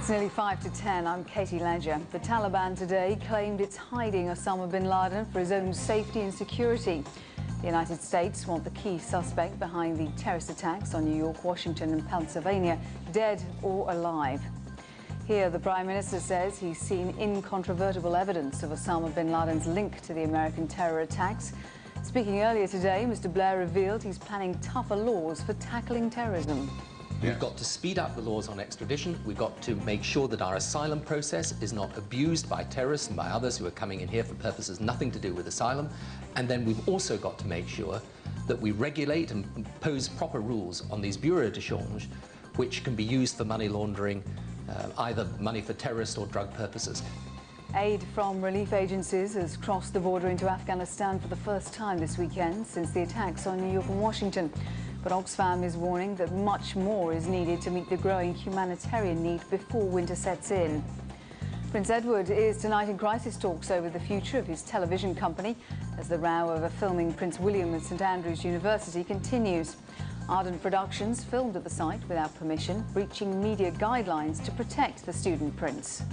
It's nearly 5 to 10. I'm Katie Ledger. The Taliban today claimed it's hiding Osama bin Laden for his own safety and security. The United States want the key suspect behind the terrorist attacks on New York, Washington and Pennsylvania dead or alive. Here, the Prime Minister says he's seen incontrovertible evidence of Osama bin Laden's link to the American terror attacks. Speaking earlier today, Mr. Blair revealed he's planning tougher laws for tackling terrorism. We've got to speed up the laws on extradition. We've got to make sure that our asylum process is not abused by terrorists and by others who are coming in here for purposes nothing to do with asylum. And then we've also got to make sure that we regulate and impose proper rules on these bureaux de change, which can be used for money laundering, either money for terrorist or drug purposes. Aid from relief agencies has crossed the border into Afghanistan for the first time this weekend since the attacks on New York and Washington. But Oxfam is warning that much more is needed to meet the growing humanitarian need before winter sets in. Prince Edward is tonight in crisis talks over the future of his television company as the row over filming Prince William at St Andrews University continues. Ardent Productions filmed at the site without permission, breaching media guidelines to protect the student prince.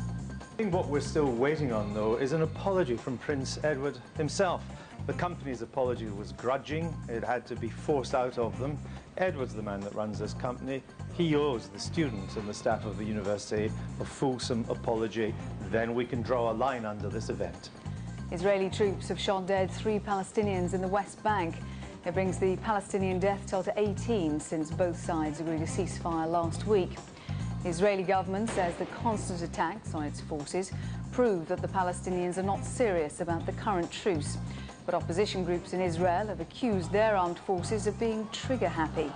I think what we're still waiting on, though, is an apology from Prince Edward himself. The company's apology was grudging. It had to be forced out of them. Edward's the man that runs this company. He owes the students and the staff of the university a fulsome apology. Then we can draw a line under this event. Israeli troops have shot dead 3 Palestinians in the West Bank. It brings the Palestinian death toll to 18 since both sides agreed a ceasefire last week. The Israeli government says the constant attacks on its forces prove that the Palestinians are not serious about the current truce. But opposition groups in Israel have accused their armed forces of being trigger-happy.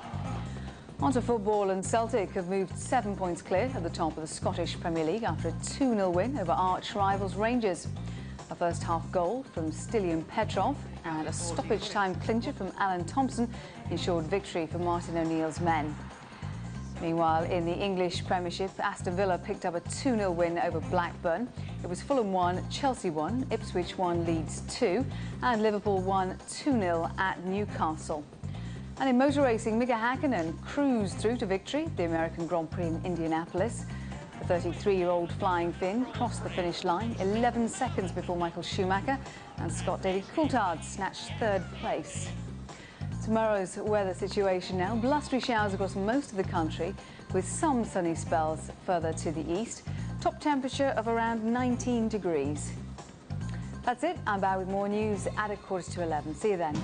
On to football, and Celtic have moved 7 points clear at the top of the Scottish Premier League after a 2-0 win over arch-rivals Rangers. A first-half goal from Stilian Petrov and a stoppage-time clincher from Alan Thompson ensured victory for Martin O'Neill's men. Meanwhile, in the English Premiership, Aston Villa picked up a 2-0 win over Blackburn. It was Fulham 1, Chelsea 1, Ipswich 1, Leeds 2, and Liverpool won 2-0 at Newcastle. And in motor racing, Mika Häkkinen cruised through to victory at the American Grand Prix in Indianapolis. The 33-year-old Flying Finn crossed the finish line 11 seconds before Michael Schumacher, and Scott Daly Coulthard snatched third place. Tomorrow's weather situation now. Blustery showers across most of the country with some sunny spells further to the east. Top temperature of around 19 degrees. That's it. I'm back with more news at 11:15. See you then.